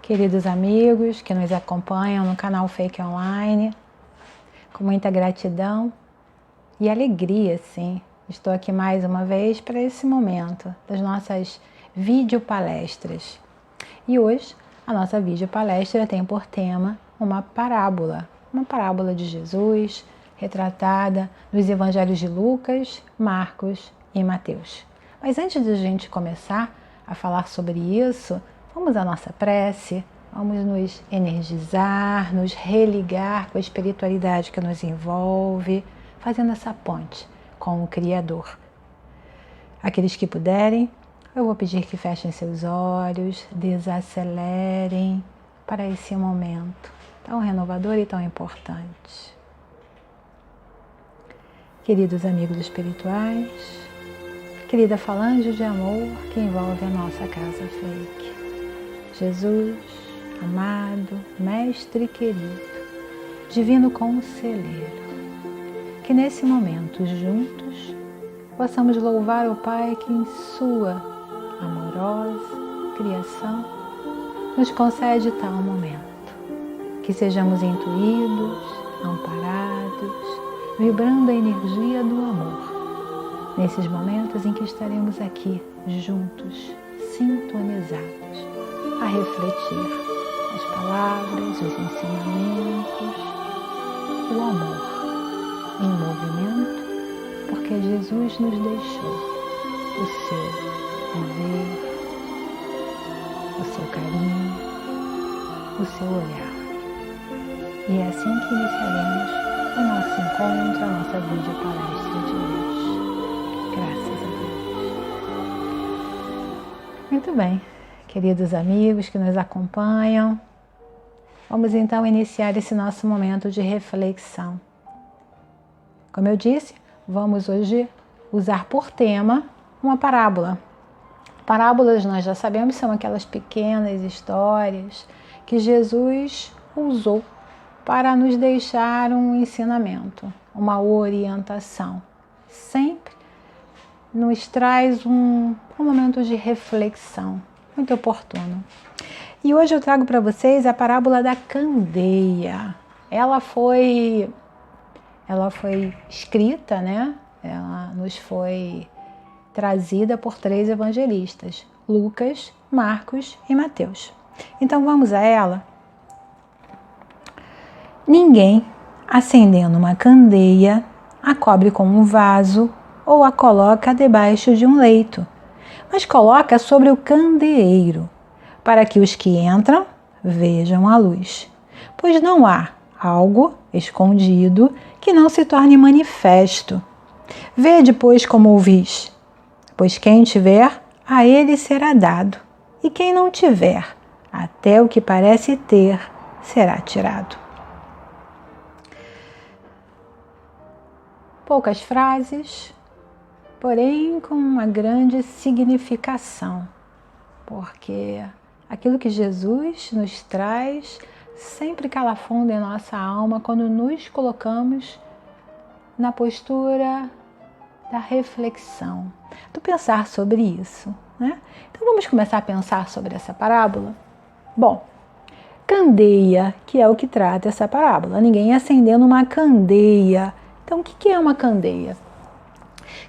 queridos amigos que nos acompanham no canal Fake Online, com muita gratidão e alegria, sim. Estou aqui mais uma vez para esse momento das nossas videopalestras. E hoje a nossa videopalestra tem por tema uma parábola de Jesus, retratada nos evangelhos de Lucas, Marcos e Mateus. Mas antes de a gente começar a falar sobre isso, vamos à nossa prece, vamos nos energizar, nos religar com a espiritualidade que nos envolve, fazendo essa ponte com o Criador. Aqueles que puderem, eu vou pedir que fechem seus olhos, desacelerem para esse momento tão renovador e tão importante. Queridos amigos espirituais, querida falange de amor que envolve a nossa casa Fake, Jesus, amado, mestre querido, divino conselheiro, que nesse momento juntos possamos louvar o Pai que em sua amorosa criação nos concede tal momento, que sejamos intuídos, amparados, vibrando a energia do amor, nesses momentos em que estaremos aqui juntos, sintonizados, a refletir as palavras, os ensinamentos, o amor em movimento, porque Jesus nos deixou o seu viver, o seu carinho, o seu olhar. E é assim que iniciaremos o nosso encontro, a nossa videopalestra de hoje. Graças a Deus. Muito bem, queridos amigos que nos acompanham, vamos então iniciar esse nosso momento de reflexão. Como eu disse, vamos hoje usar por tema uma parábola. Parábolas, nós já sabemos, são aquelas pequenas histórias que Jesus usou para nos deixar um ensinamento, uma orientação. Sempre nos traz um momento de reflexão muito oportuno. E hoje eu trago para vocês a parábola da candeia. Ela foi escrita, né? Ela nos foi trazida por 3 evangelistas, Lucas, Marcos e Mateus. Então vamos a ela. Ninguém, acendendo uma candeia, a cobre com um vaso ou a coloca debaixo de um leito, mas coloca sobre o candeeiro, para que os que entram vejam a luz. Pois não há algo escondido que não se torne manifesto. Vede, pois, como ouvis. Pois quem tiver, a ele será dado, e quem não tiver, até o que parece ter, será tirado. Poucas frases, porém com uma grande significação, porque aquilo que Jesus nos traz sempre cala fundo em nossa alma quando nos colocamos na postura da reflexão, do pensar sobre isso, né? Então vamos começar a pensar sobre essa parábola? Bom, candeia, que é o que trata essa parábola, ninguém acendendo uma candeia. Então o que é uma candeia?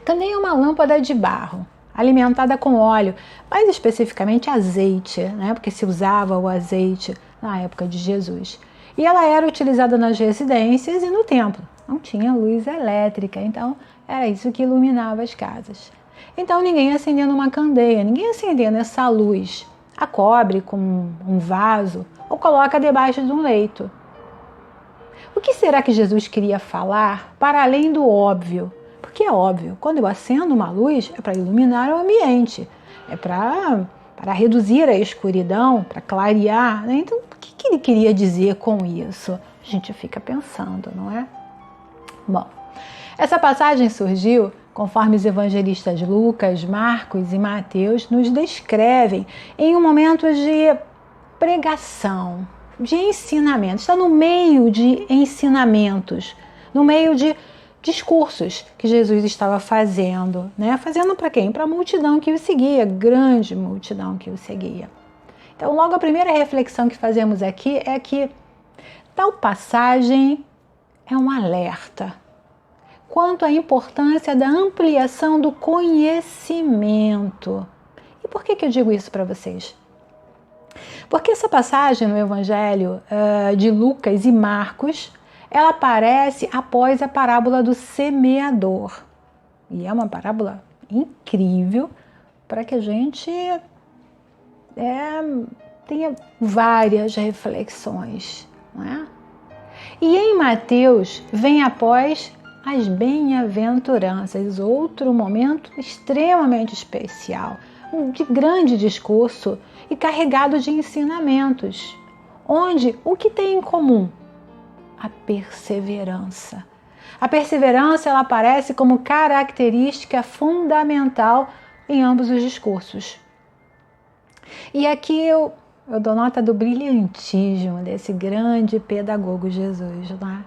Candeia é uma lâmpada de barro, alimentada com óleo, mais especificamente azeite, né? Porque se usava o azeite na época de Jesus. E ela era utilizada nas residências e no templo. Não tinha luz elétrica, então era isso que iluminava as casas. Então ninguém acendendo uma candeia, ninguém acendendo essa luz, a cobre com um vaso ou coloca debaixo de um leito. O que será que Jesus queria falar para além do óbvio? Porque é óbvio, quando eu acendo uma luz é para iluminar o ambiente, é para reduzir a escuridão, para clarear, né? Então, o que ele queria dizer com isso? A gente fica pensando, não é? Bom, essa passagem surgiu conforme os evangelistas Lucas, Marcos e Mateus nos descrevem em um momento de pregação, de ensinamento. Está no meio de ensinamentos, no meio de discursos que Jesus estava fazendo, né? Fazendo para quem? Para a multidão que o seguia, grande multidão que o seguia. Então, logo a primeira reflexão que fazemos aqui é que tal passagem é um alerta quanto à importância da ampliação do conhecimento. E por que eu digo isso para vocês? Porque essa passagem no Evangelho de Lucas e Marcos, ela aparece após a parábola do semeador. E é uma parábola incrível para que a gente tenha várias reflexões, não é? E em Mateus vem após as bem-aventuranças, outro momento extremamente especial, de grande discurso e carregado de ensinamentos, onde o que tem em comum? A perseverança. A perseverança, ela aparece como característica fundamental em ambos os discursos. E aqui eu dou nota do brilhantismo desse grande pedagogo Jesus, né?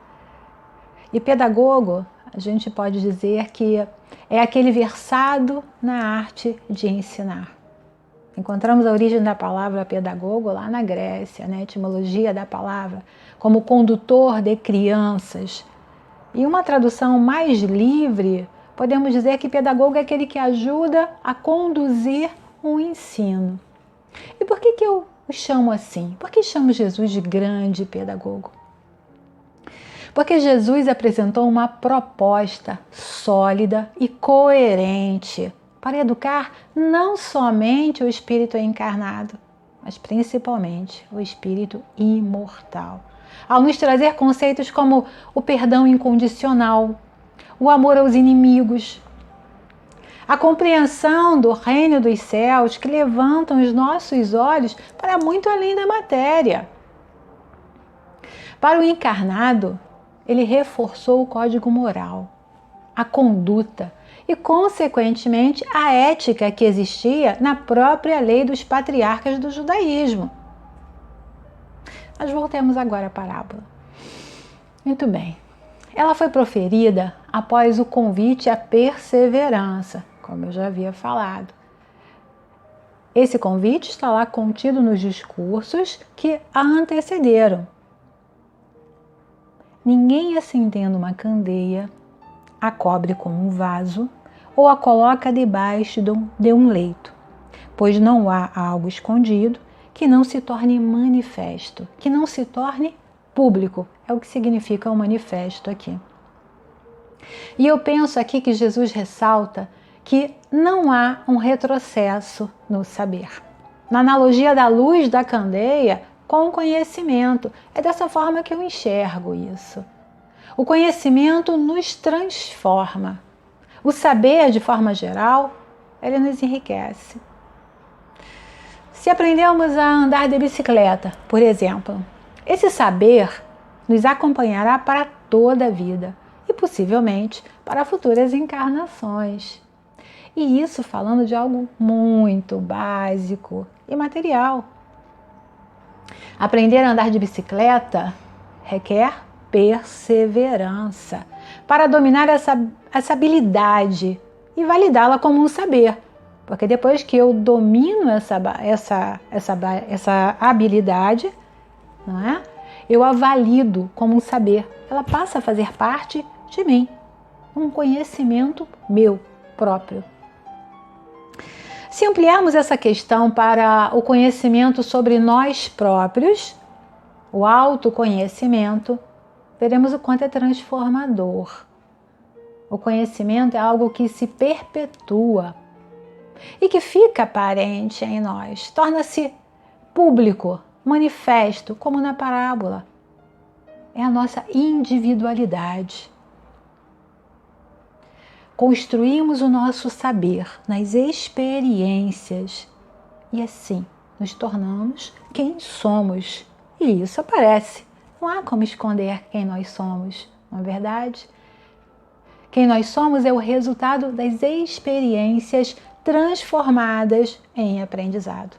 E pedagogo, a gente pode dizer que é aquele versado na arte de ensinar. Encontramos a origem da palavra pedagogo lá na Grécia, né? A etimologia da palavra, como condutor de crianças. E uma tradução mais livre, podemos dizer que pedagogo é aquele que ajuda a conduzir um ensino. E por que eu o chamo assim? Por que chamo Jesus de grande pedagogo? Porque Jesus apresentou uma proposta sólida e coerente para educar não somente o espírito encarnado, mas principalmente o espírito imortal. Ao nos trazer conceitos como o perdão incondicional, o amor aos inimigos, a compreensão do reino dos céus que levantam os nossos olhos para muito além da matéria. Para o encarnado, ele reforçou o código moral, a conduta e, consequentemente, a ética que existia na própria lei dos patriarcas do judaísmo. Mas voltemos agora à parábola. Muito bem. Ela foi proferida após o convite à perseverança, como eu já havia falado. Esse convite está lá contido nos discursos que a antecederam. Ninguém acendendo uma candeia a cobre com um vaso ou a coloca debaixo de um leito, pois não há algo escondido que não se torne manifesto, que não se torne público. É o que significa o manifesto aqui. E eu penso aqui que Jesus ressalta que não há um retrocesso no saber. Na analogia da luz da candeia com o conhecimento, é dessa forma que eu enxergo isso. O conhecimento nos transforma. O saber, de forma geral, ele nos enriquece. Se aprendemos a andar de bicicleta, por exemplo, esse saber nos acompanhará para toda a vida e possivelmente para futuras encarnações. E isso falando de algo muito básico e material. Aprender a andar de bicicleta requer perseverança para dominar essa habilidade e validá-la como um saber. Porque depois que eu domino essa habilidade, não é? Eu a valido como um saber. Ela passa a fazer parte de mim, um conhecimento meu próprio. Se ampliarmos essa questão para o conhecimento sobre nós próprios, o autoconhecimento, veremos o quanto é transformador. O conhecimento é algo que se perpetua e que fica aparente em nós, torna-se público, manifesto, como na parábola. É a nossa individualidade. Construímos o nosso saber nas experiências e assim nos tornamos quem somos. E isso aparece. Não há como esconder quem nós somos, não é verdade? Quem nós somos é o resultado das experiências transformadas em aprendizado.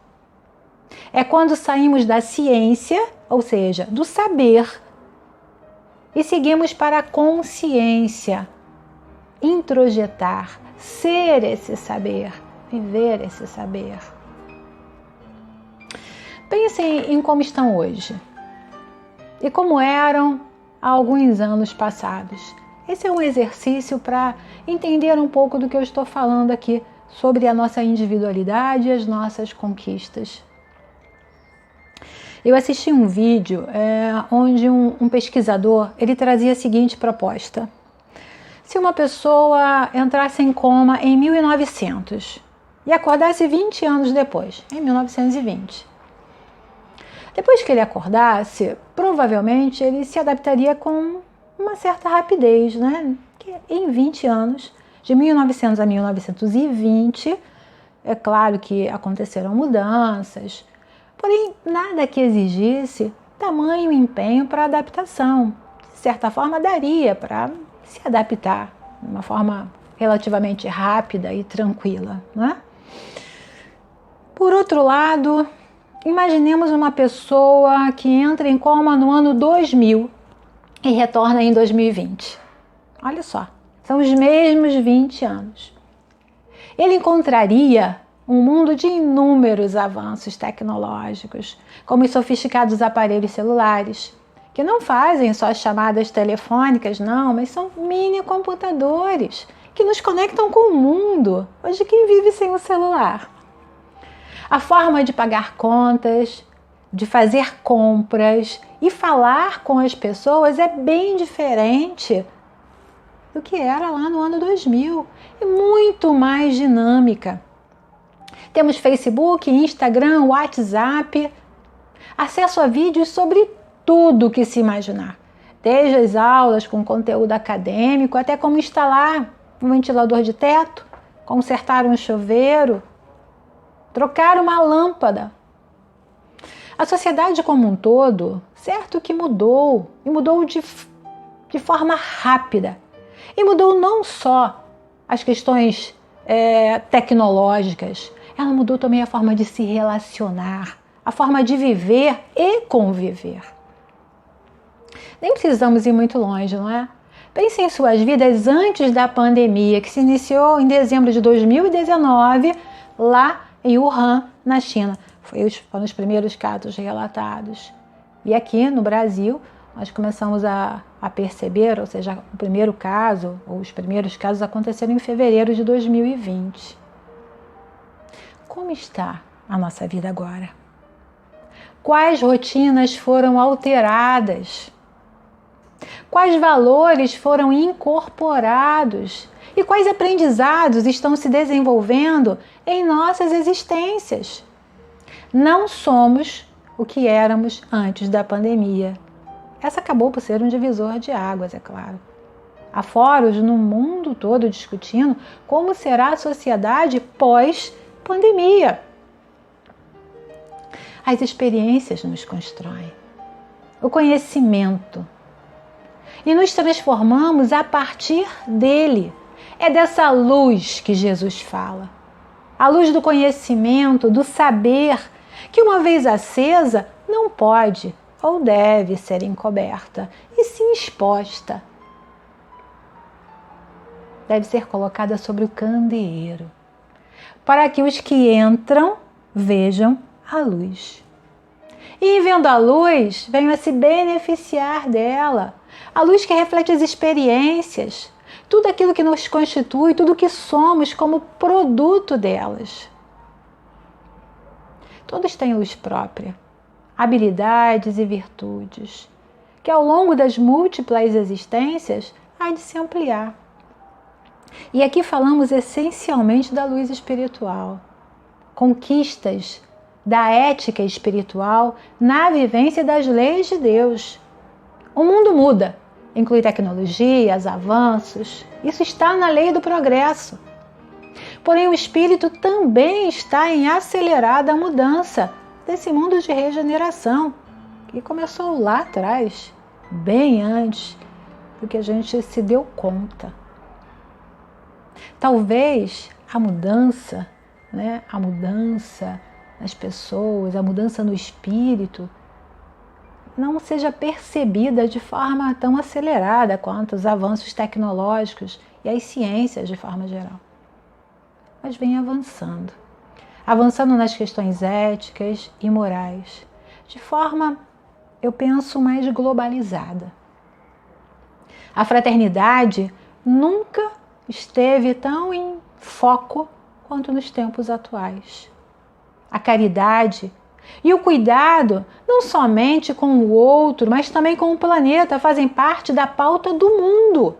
É quando saímos da ciência, ou seja, do saber, e seguimos para a consciência, introjetar, ser esse saber, viver esse saber. Pensem em como estão hoje e como eram há alguns anos passados. Esse é um exercício para entender um pouco do que eu estou falando aqui sobre a nossa individualidade e as nossas conquistas. Eu assisti um vídeo onde um pesquisador ele trazia a seguinte proposta. Se uma pessoa entrasse em coma em 1900 e acordasse 20 anos depois, em 1920, depois que ele acordasse, provavelmente ele se adaptaria com uma certa rapidez, né? Que em 20 anos, de 1900 a 1920, é claro que aconteceram mudanças, porém nada que exigisse tamanho empenho para adaptação. De certa forma, daria para se adaptar de uma forma relativamente rápida e tranquila, né? Por outro lado, imaginemos uma pessoa que entra em coma no ano 2000 e retorna em 2020. Olha só, são os mesmos 20 anos. Ele encontraria um mundo de inúmeros avanços tecnológicos, como os sofisticados aparelhos celulares, que não fazem só chamadas telefônicas, não, mas são mini computadores que nos conectam com o mundo. Hoje quem vive sem o celular? A forma de pagar contas, de fazer compras e falar com as pessoas é bem diferente do que era lá no ano 2000 e muito mais dinâmica. Temos Facebook, Instagram, WhatsApp, acesso a vídeos sobre tudo que se imaginar, desde as aulas com conteúdo acadêmico até como instalar um ventilador de teto, consertar um chuveiro, trocar uma lâmpada. A sociedade como um todo, certo que mudou, e mudou de forma rápida. E mudou não só as questões tecnológicas, ela mudou também a forma de se relacionar, a forma de viver e conviver. Nem precisamos ir muito longe, não é? Pensem em suas vidas antes da pandemia, que se iniciou em dezembro de 2019, lá em Wuhan, na China. Foram os primeiros casos relatados. E aqui no Brasil, nós começamos a perceber, ou seja, o primeiro caso, ou os primeiros casos aconteceram em fevereiro de 2020. Como está a nossa vida agora? Quais rotinas foram alteradas? Quais valores foram incorporados? E quais aprendizados estão se desenvolvendo em nossas existências? Não somos o que éramos antes da pandemia. Essa acabou por ser um divisor de águas, é claro. Há fóruns no mundo todo discutindo como será a sociedade pós-pandemia. As experiências nos constroem, o conhecimento, e nos transformamos a partir dele. É dessa luz que Jesus fala. A luz do conhecimento, do saber, que uma vez acesa não pode ou deve ser encoberta, e sim exposta. Deve ser colocada sobre o candeeiro, para que os que entram vejam a luz. E vendo a luz, venham a se beneficiar dela. A luz que reflete as experiências, tudo aquilo que nos constitui, tudo que somos como produto delas. Todos têm luz própria, habilidades e virtudes, que ao longo das múltiplas existências há de se ampliar. E aqui falamos essencialmente da luz espiritual, conquistas da ética espiritual na vivência das leis de Deus. O mundo muda, inclui tecnologias, avanços, isso está na lei do progresso. Porém, o espírito também está em acelerada mudança desse mundo de regeneração, que começou lá atrás, bem antes do que a gente se deu conta. Talvez a mudança nas pessoas, a mudança no espírito, não seja percebida de forma tão acelerada quanto os avanços tecnológicos e as ciências de forma geral. Mas vem avançando. avançando nas questões éticas e morais, de forma, eu penso, mais globalizada. A fraternidade nunca esteve tão em foco quanto nos tempos atuais. A caridade e o cuidado, não somente com o outro, mas também com o planeta, fazem parte da pauta do mundo.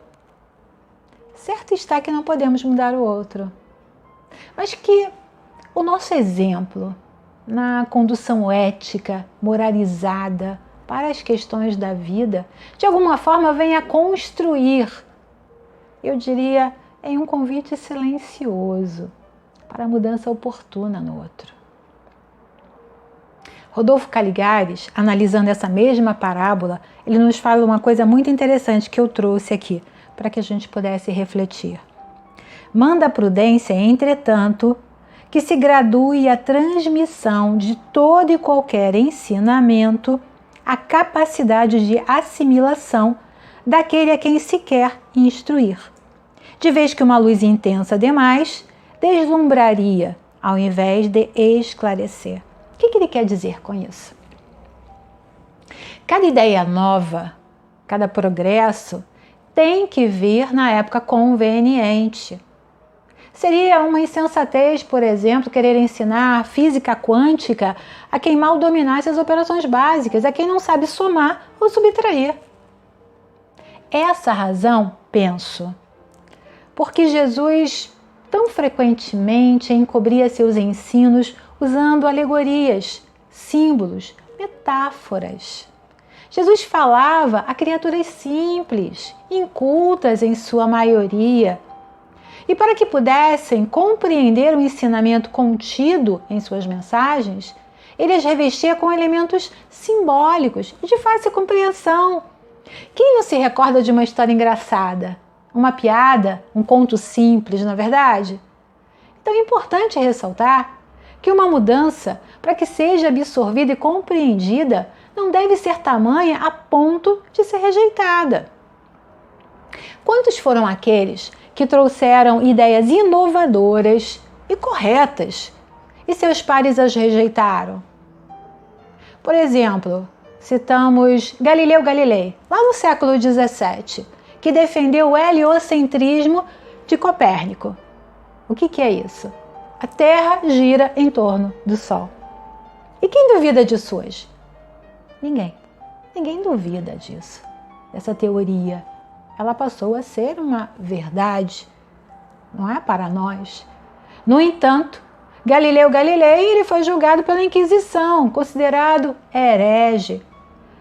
Certo está que não podemos mudar o outro, mas que o nosso exemplo na condução ética, moralizada para as questões da vida, de alguma forma venha construir, eu diria, em um convite silencioso para a mudança oportuna no outro. Rodolfo Caligares, analisando essa mesma parábola, ele nos fala uma coisa muito interessante que eu trouxe aqui, para que a gente pudesse refletir. Manda a prudência, entretanto, que se gradue a transmissão de todo e qualquer ensinamento, a capacidade de assimilação daquele a quem se quer instruir, de vez que uma luz intensa demais deslumbraria, ao invés de esclarecer. O que ele quer dizer com isso? Cada ideia nova, cada progresso tem que vir na época conveniente. Seria uma insensatez, por exemplo, querer ensinar física quântica a quem mal dominasse as operações básicas, a quem não sabe somar ou subtrair. Essa razão, penso, porque Jesus tão frequentemente encobria seus ensinos usando alegorias, símbolos, metáforas. Jesus falava a criaturas simples, incultas em sua maioria, e para que pudessem compreender o ensinamento contido em suas mensagens, ele as revestia com elementos simbólicos e de fácil compreensão. Quem não se recorda de uma história engraçada? Uma piada, um conto simples, não é verdade? Então é importante ressaltar que uma mudança, para que seja absorvida e compreendida, não deve ser tamanha a ponto de ser rejeitada. Quantos foram aqueles que trouxeram ideias inovadoras e corretas e seus pares as rejeitaram? Por exemplo, citamos Galileu Galilei, lá no século XVII, que defendeu o heliocentrismo de Copérnico. O que é isso? A Terra gira em torno do Sol. E quem duvida disso hoje? Ninguém. Ninguém duvida disso, dessa teoria. Ela passou a ser uma verdade, não é para nós. No entanto, Galileu Galilei ele foi julgado pela Inquisição, considerado herege.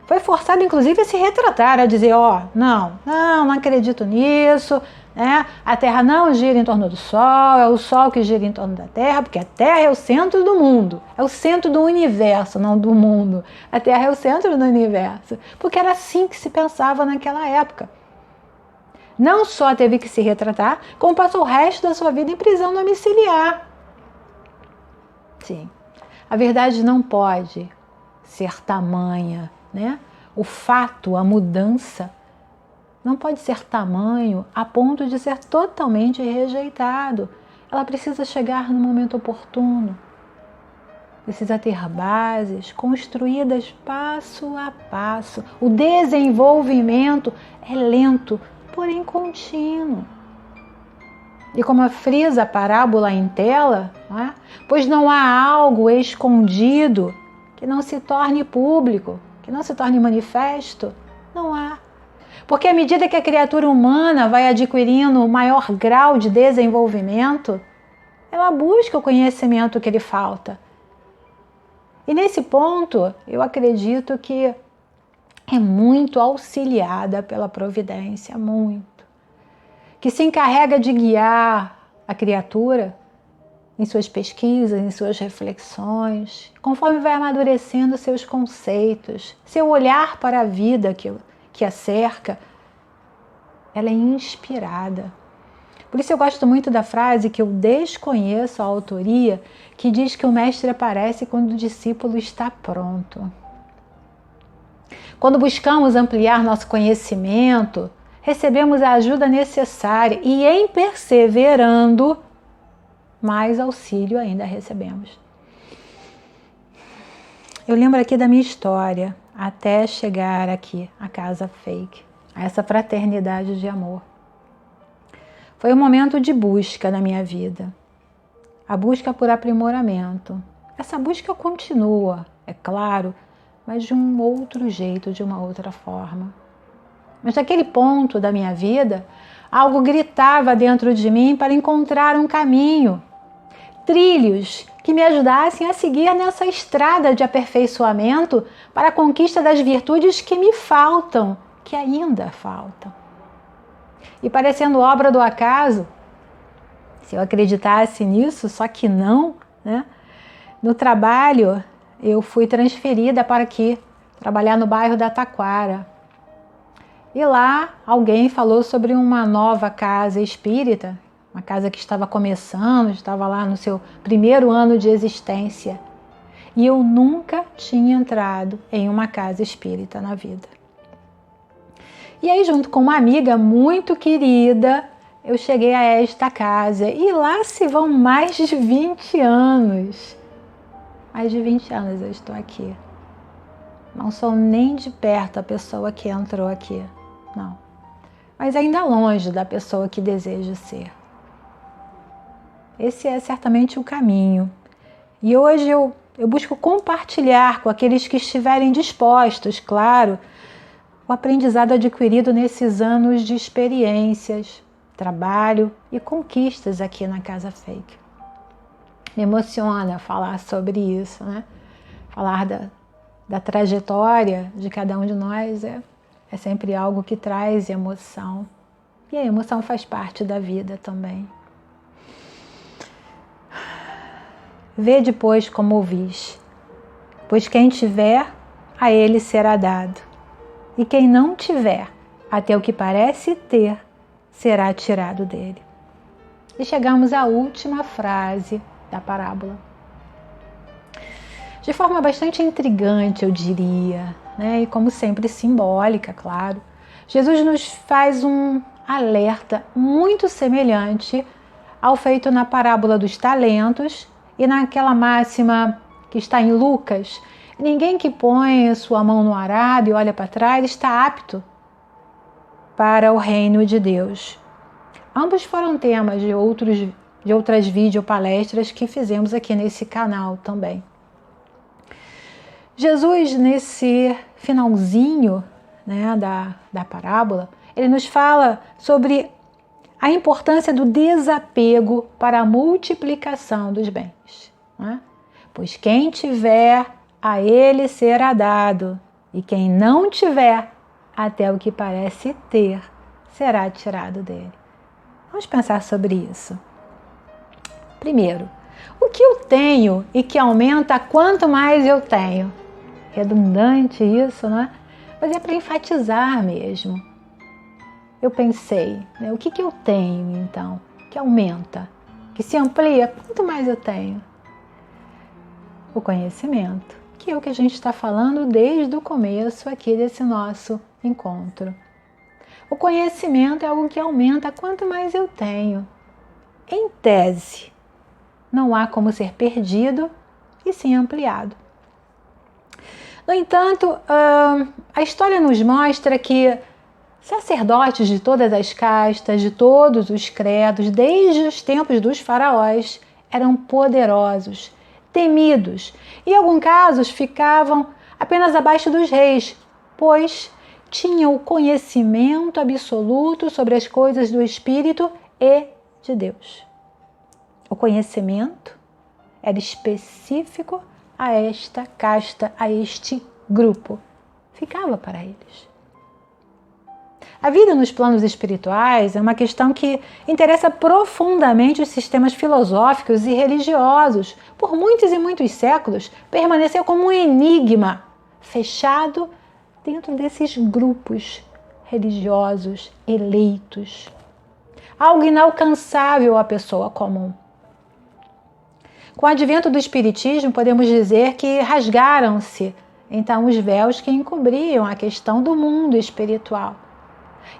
Foi forçado, inclusive, a se retratar, a dizer, não acredito nisso, né? A Terra não gira em torno do Sol, é o Sol que gira em torno da Terra, porque a Terra é o centro do mundo, é o centro do universo, não do mundo. A Terra é o centro do universo, porque era assim que se pensava naquela época. Não só teve que se retratar, como passou o resto da sua vida em prisão domiciliar. Sim, a verdade não pode ser tamanha, né? O fato, a mudança, não pode ser tamanho a ponto de ser totalmente rejeitado. Ela precisa chegar no momento oportuno. Precisa ter bases construídas passo a passo. O desenvolvimento é lento, porém contínuo. E como frisa a parábola em tela, não é? Pois não há algo escondido que não se torne público, que não se torne manifesto, não há. Porque à medida que a criatura humana vai adquirindo maior grau de desenvolvimento, ela busca o conhecimento que lhe falta. E nesse ponto, eu acredito que é muito auxiliada pela providência, muito. Que se encarrega de guiar a criatura em suas pesquisas, em suas reflexões, conforme vai amadurecendo seus conceitos, seu olhar para a vida que a cerca, ela é inspirada. Por isso eu gosto muito da frase, que eu desconheço a autoria, que diz que o mestre aparece quando o discípulo está pronto. Quando buscamos ampliar nosso conhecimento, recebemos a ajuda necessária e, em perseverando, mais auxílio ainda recebemos. Eu lembro aqui da minha história, até chegar aqui, à Casa Fake, a essa fraternidade de amor. Foi um momento de busca na minha vida, a busca por aprimoramento. Essa busca continua, é claro, mas de um outro jeito, de uma outra forma. Mas naquele ponto da minha vida, algo gritava dentro de mim para encontrar um caminho, trilhos que me ajudassem a seguir nessa estrada de aperfeiçoamento para a conquista das virtudes que me faltam, que ainda faltam. E parecendo obra do acaso, se eu acreditasse nisso, só que não, né? No trabalho, eu fui transferida para aqui, trabalhar no bairro da Taquara. E lá alguém falou sobre uma nova casa espírita, uma casa que estava começando, estava lá no seu primeiro ano de existência. E eu nunca tinha entrado em uma casa espírita na vida. E aí, junto com uma amiga muito querida, eu cheguei a esta casa. E lá se vão mais de 20 anos. Mais de 20 anos eu estou aqui. Não sou nem de perto a pessoa que entrou aqui, não. Mas ainda longe da pessoa que desejo ser. Esse é certamente o caminho. E hoje eu busco compartilhar com aqueles que estiverem dispostos, claro, o aprendizado adquirido nesses anos de experiências, trabalho e conquistas aqui na Casa Fake. Me emociona falar sobre isso, né? Falar da trajetória de cada um de nós é sempre algo que traz emoção. E a emoção faz parte da vida também. Vê depois como ouvis, pois quem tiver, a ele será dado. E quem não tiver, até o que parece ter, será tirado dele. E chegamos à última frase da parábola. De forma bastante intrigante, eu diria, né? E como sempre simbólica, claro, Jesus nos faz um alerta muito semelhante ao feito na parábola dos talentos e naquela máxima que está em Lucas: ninguém que põe sua mão no arado e olha para trás está apto para o reino de Deus. Ambos foram temas de outras videopalestras que fizemos aqui nesse canal também. Jesus, nesse finalzinho, né, da parábola, ele nos fala sobre a importância do desapego para a multiplicação dos bens, né? Pois quem tiver, a ele será dado, e quem não tiver, até o que parece ter, será tirado dele. Vamos pensar sobre isso. Primeiro, o que eu tenho e que aumenta quanto mais eu tenho? Redundante isso, não é? Mas é para enfatizar mesmo. Eu pensei, né, o que eu tenho então, que aumenta, que se amplia, quanto mais eu tenho? O conhecimento, que é o que a gente está falando desde o começo aqui desse nosso encontro. O conhecimento é algo que aumenta quanto mais eu tenho. Em tese, não há como ser perdido e sim ampliado. No entanto, a história nos mostra que sacerdotes de todas as castas, de todos os credos, desde os tempos dos faraós, eram poderosos, temidos e, em alguns casos, ficavam apenas abaixo dos reis, pois tinham o conhecimento absoluto sobre as coisas do Espírito e de Deus. O conhecimento era específico a esta casta, a este grupo. Ficava para eles. A vida nos planos espirituais é uma questão que interessa profundamente os sistemas filosóficos e religiosos. Por muitos e muitos séculos, permaneceu como um enigma fechado dentro desses grupos religiosos eleitos. Algo inalcançável à pessoa comum. Com o advento do Espiritismo, podemos dizer que rasgaram-se, então, os véus que encobriam a questão do mundo espiritual.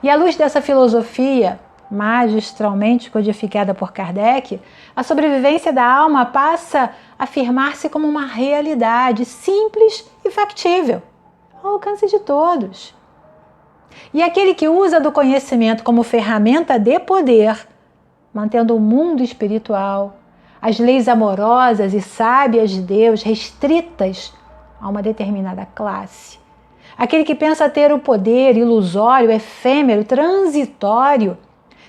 E à luz dessa filosofia magistralmente codificada por Kardec, a sobrevivência da alma passa a afirmar-se como uma realidade simples e factível, ao alcance de todos. E aquele que usa do conhecimento como ferramenta de poder, mantendo o mundo espiritual, as leis amorosas e sábias de Deus restritas a uma determinada classe. Aquele que pensa ter o poder ilusório, efêmero, transitório,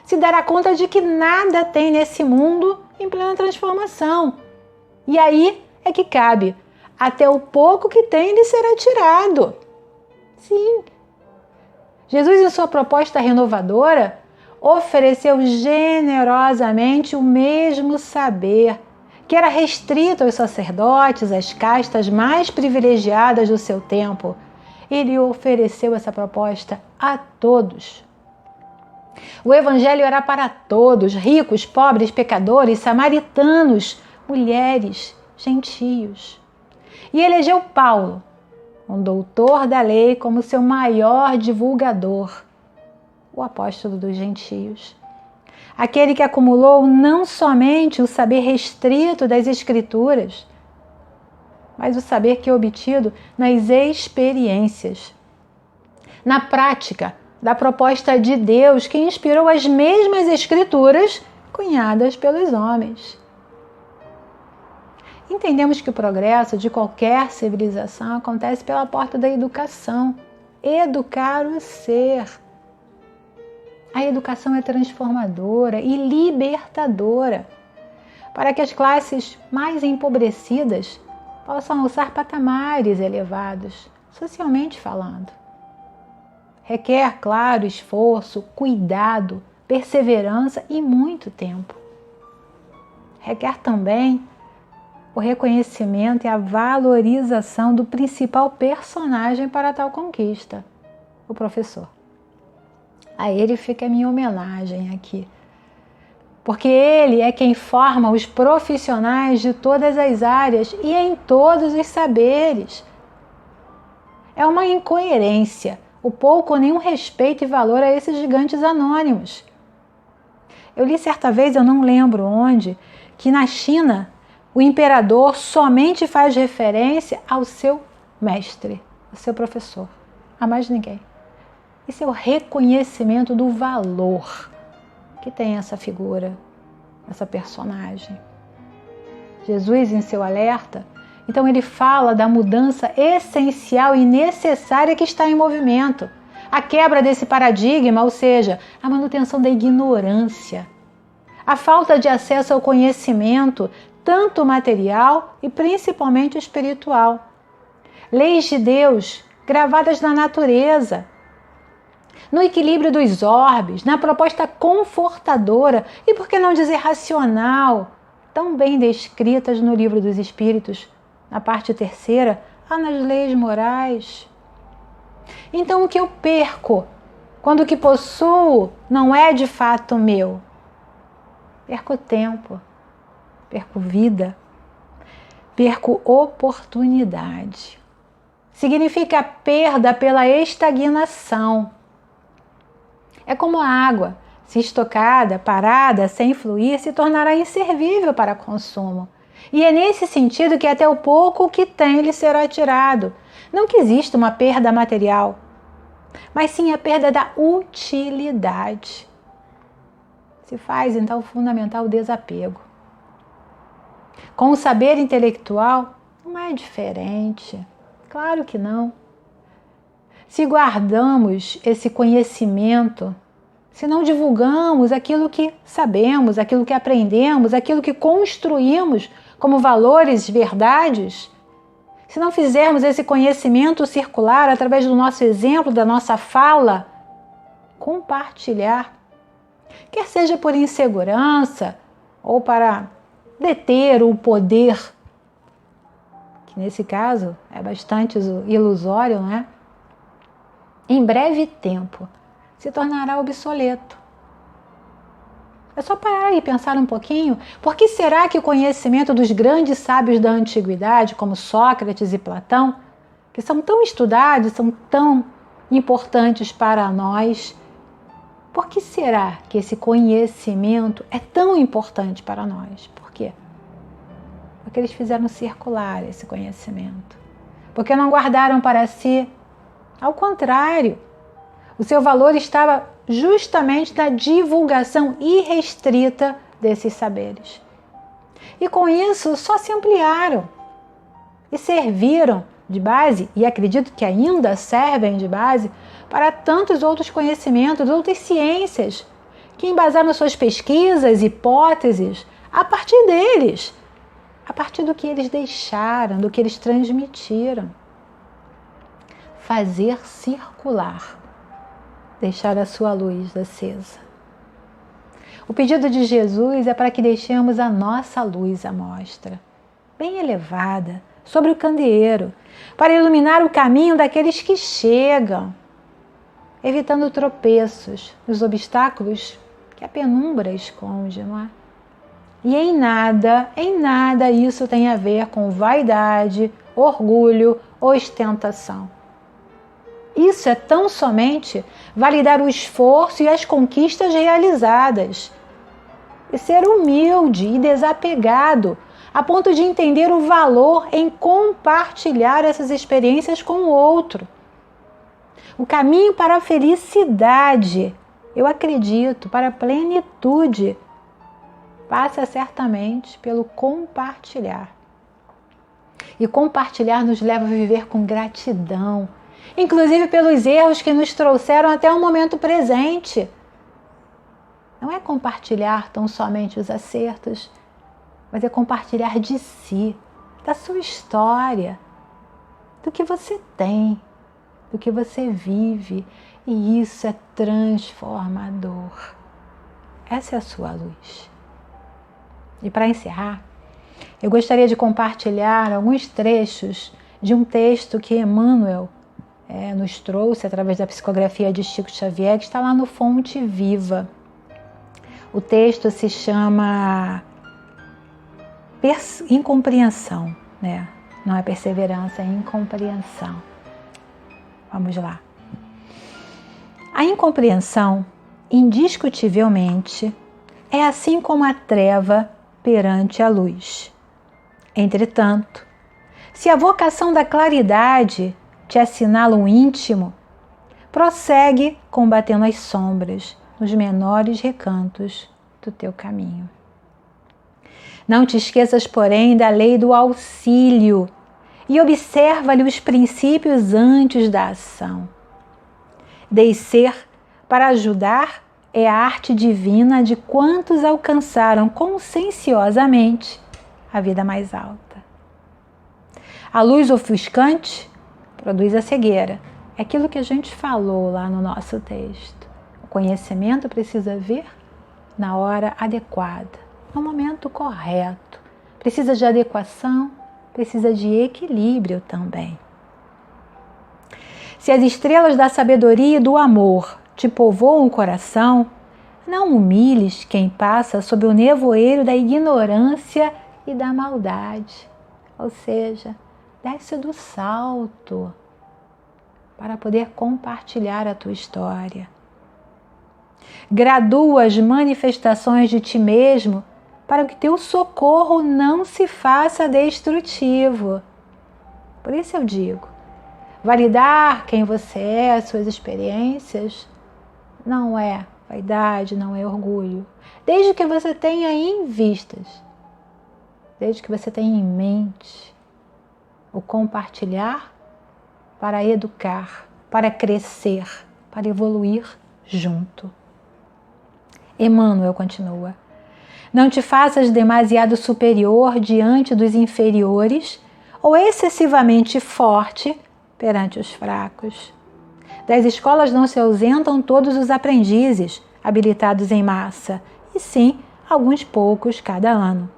se dará conta de que nada tem nesse mundo em plena transformação. E aí é que cabe, até o pouco que tem lhe será tirado. Sim. Jesus, em sua proposta renovadora, ofereceu generosamente o mesmo saber que era restrito aos sacerdotes, às castas mais privilegiadas do seu tempo. Ele ofereceu essa proposta a todos. O Evangelho era para todos, ricos, pobres, pecadores, samaritanos, mulheres, gentios. E elegeu Paulo, um doutor da lei, como seu maior divulgador, o apóstolo dos gentios. Aquele que acumulou não somente o saber restrito das Escrituras, mas o saber que é obtido nas experiências, na prática da proposta de Deus que inspirou as mesmas Escrituras cunhadas pelos homens. Entendemos que o progresso de qualquer civilização acontece pela porta da educação. Educar o ser. A educação é transformadora e libertadora para que as classes mais empobrecidas possam alçar patamares elevados, socialmente falando. Requer, claro, esforço, cuidado, perseverança e muito tempo. Requer também o reconhecimento e a valorização do principal personagem para tal conquista, o professor. A ele fica a minha homenagem aqui, porque ele é quem forma os profissionais de todas as áreas e em todos os saberes. É uma incoerência, o pouco ou nenhum respeito e valor a esses gigantes anônimos. Eu li certa vez, eu não lembro onde, que na China o imperador somente faz referência ao seu mestre, ao seu professor, a mais ninguém. Isso é o reconhecimento do valor que tem essa figura, essa personagem. Jesus, em seu alerta, então ele fala da mudança essencial e necessária que está em movimento, a quebra desse paradigma, ou seja, a manutenção da ignorância, a falta de acesso ao conhecimento, tanto material e principalmente espiritual. Leis de Deus gravadas na natureza, no equilíbrio dos orbes, na proposta confortadora e, por que não dizer, racional, tão bem descritas no Livro dos Espíritos, na parte 3ª, nas leis morais. Então, o que eu perco quando o que possuo não é de fato meu? Perco tempo, perco vida, perco oportunidade. Significa perda pela estagnação. É como a água, se estocada, parada, sem fluir, se tornará inservível para consumo. E é nesse sentido que até o pouco que tem lhe será tirado. Não que exista uma perda material, mas sim a perda da utilidade. Se faz, então, fundamental o desapego. Com o saber intelectual, não é diferente. Claro que não. Se guardamos esse conhecimento, se não divulgamos aquilo que sabemos, aquilo que aprendemos, aquilo que construímos como valores, verdades, se não fizermos esse conhecimento circular através do nosso exemplo, da nossa fala, compartilhar, quer seja por insegurança ou para deter o poder, que nesse caso é bastante ilusório, não é? Em breve tempo se tornará obsoleto. É só parar e pensar um pouquinho, por que será que o conhecimento dos grandes sábios da antiguidade, como Sócrates e Platão, que são tão estudados, são tão importantes para nós, Por que será que esse conhecimento é tão importante para nós? Por quê? Porque eles fizeram circular esse conhecimento. Porque não guardaram para si. Ao contrário, o seu valor estava justamente na divulgação irrestrita desses saberes. E com isso só se ampliaram e serviram de base, e acredito que ainda servem de base, para tantos outros conhecimentos, outras ciências, que embasaram suas pesquisas, hipóteses, a partir deles, a partir do que eles deixaram, do que eles transmitiram. Fazer circular, deixar a sua luz acesa. O pedido de Jesus é para que deixemos a nossa luz à mostra, bem elevada, sobre o candeeiro, para iluminar o caminho daqueles que chegam, evitando tropeços, os obstáculos que a penumbra esconde, não é? E em nada isso tem a ver com vaidade, orgulho, ostentação. Isso é tão somente validar o esforço e as conquistas realizadas. E ser humilde e desapegado, a ponto de entender o valor em compartilhar essas experiências com o outro. O caminho para a felicidade, eu acredito, para a plenitude, passa certamente pelo compartilhar. E compartilhar nos leva a viver com gratidão, inclusive pelos erros que nos trouxeram até o momento presente. Não é compartilhar tão somente os acertos, mas é compartilhar de si, da sua história, do que você tem, do que você vive, e isso é transformador. Essa é a sua luz. E para encerrar, eu gostaria de compartilhar alguns trechos de um texto que Emmanuel nos trouxe através da psicografia de Chico Xavier, que está lá no Fonte Viva. O texto se chama Incompreensão, né? Não é perseverança, é incompreensão. Vamos lá. A incompreensão, indiscutivelmente, é assim como a treva perante a luz. Entretanto, se a vocação da claridade te assinala um íntimo, prossegue combatendo as sombras nos menores recantos do teu caminho. Não te esqueças, porém, da lei do auxílio e observa-lhe os princípios antes da ação. Descer para ajudar é a arte divina de quantos alcançaram conscienciosamente a vida mais alta. A luz ofuscante produz a cegueira. É aquilo que a gente falou lá no nosso texto. O conhecimento precisa vir na hora adequada, no momento correto. Precisa de adequação, precisa de equilíbrio também. Se as estrelas da sabedoria e do amor te povoam o coração, não humilhes quem passa sob o nevoeiro da ignorância e da maldade. Ou seja, desce do salto para poder compartilhar a tua história. Gradua as manifestações de ti mesmo para que teu socorro não se faça destrutivo. Por isso eu digo, validar quem você é, as suas experiências, não é vaidade, não é orgulho. Desde que você tenha em vistas, desde que você tenha em mente o compartilhar para educar, para crescer, para evoluir junto. Emmanuel continua: não te faças demasiado superior diante dos inferiores ou excessivamente forte perante os fracos. Das escolas não se ausentam todos os aprendizes habilitados em massa, e sim alguns poucos cada ano.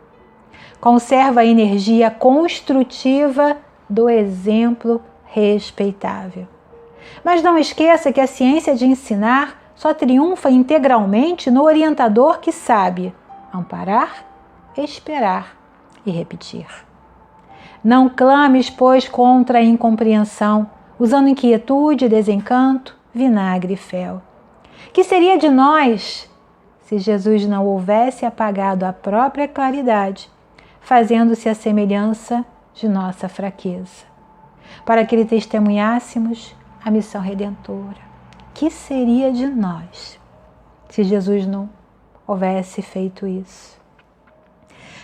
Conserva a energia construtiva do exemplo respeitável. Mas não esqueça que a ciência de ensinar só triunfa integralmente no orientador que sabe amparar, esperar e repetir. Não clames, pois, contra a incompreensão, usando inquietude, desencanto, vinagre e fel. Que seria de nós se Jesus não houvesse apagado a própria claridade, fazendo-se a semelhança de nossa fraqueza, para que lhe testemunhássemos a missão redentora? Que seria de nós se Jesus não houvesse feito isso?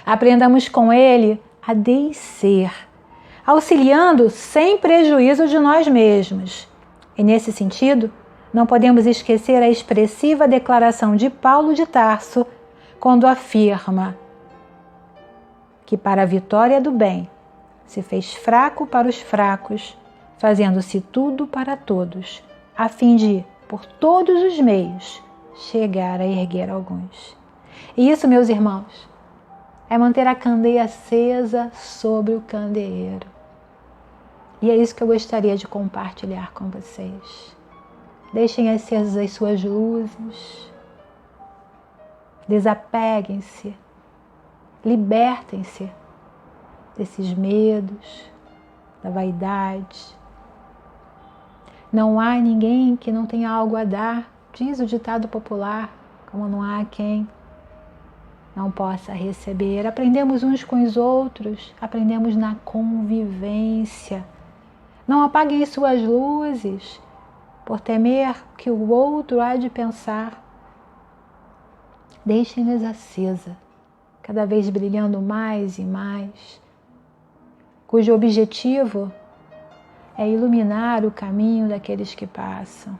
Aprendamos com ele a descer, auxiliando sem prejuízo de nós mesmos. E nesse sentido, não podemos esquecer a expressiva declaração de Paulo de Tarso, quando afirma que para a vitória do bem se fez fraco para os fracos, fazendo-se tudo para todos, a fim de, por todos os meios, chegar a erguer alguns. E isso, meus irmãos, é manter a candeia acesa sobre o candeeiro. E é isso que eu gostaria de compartilhar com vocês. Deixem acesas as suas luzes, desapeguem-se, libertem-se desses medos, da vaidade. Não há ninguém que não tenha algo a dar, diz o ditado popular, como não há quem não possa receber. Aprendemos uns com os outros, aprendemos na convivência. Não apaguem as suas luzes por temer que o outro há de pensar. Deixem-nas acesa, cada vez brilhando mais e mais, cujo objetivo é iluminar o caminho daqueles que passam.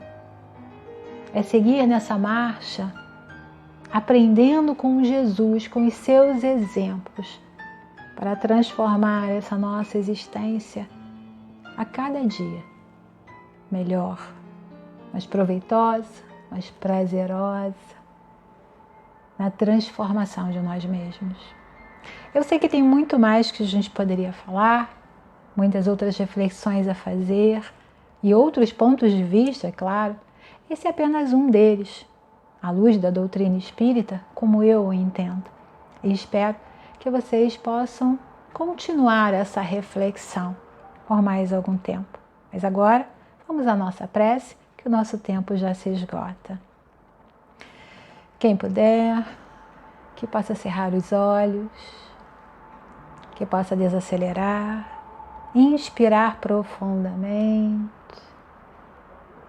É seguir nessa marcha, aprendendo com Jesus, com os seus exemplos, para transformar essa nossa existência a cada dia melhor, mais proveitosa, mais prazerosa, na transformação de nós mesmos. Eu sei que tem muito mais que a gente poderia falar, muitas outras reflexões a fazer e outros pontos de vista, é claro. Esse é apenas um deles, à luz da doutrina espírita, como eu o entendo. E espero que vocês possam continuar essa reflexão por mais algum tempo. Mas agora, vamos à nossa prece, que o nosso tempo já se esgota. Quem puder, que possa cerrar os olhos, que possa desacelerar, inspirar profundamente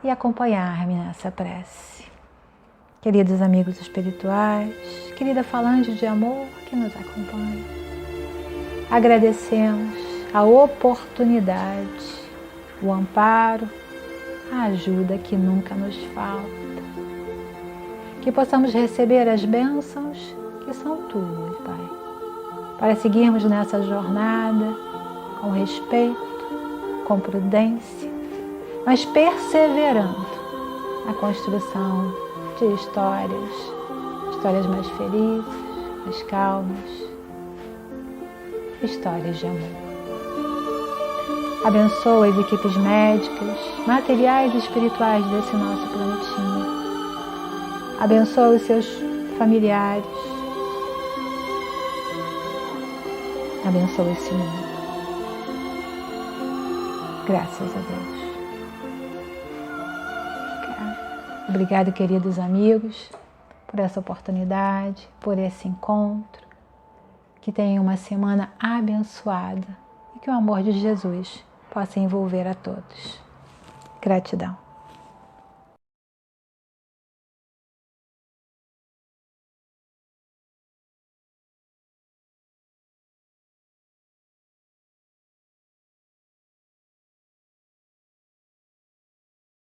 e acompanhar-me nessa prece. Queridos amigos espirituais, querida falante de amor que nos acompanha, agradecemos a oportunidade, o amparo, a ajuda que nunca nos falta. Que possamos receber as bênçãos que são tuas, Pai, para seguirmos nessa jornada com respeito, com prudência, mas perseverando na construção de histórias mais felizes, mais calmas, histórias de amor. Abençoa as equipes médicas, materiais e espirituais desse nosso planetinha. Abençoa os seus familiares. Abençoa esse mundo. Graças a Deus. Obrigado, queridos amigos, por essa oportunidade, por esse encontro. Que tenham uma semana abençoada e que o amor de Jesus possa envolver a todos. Gratidão.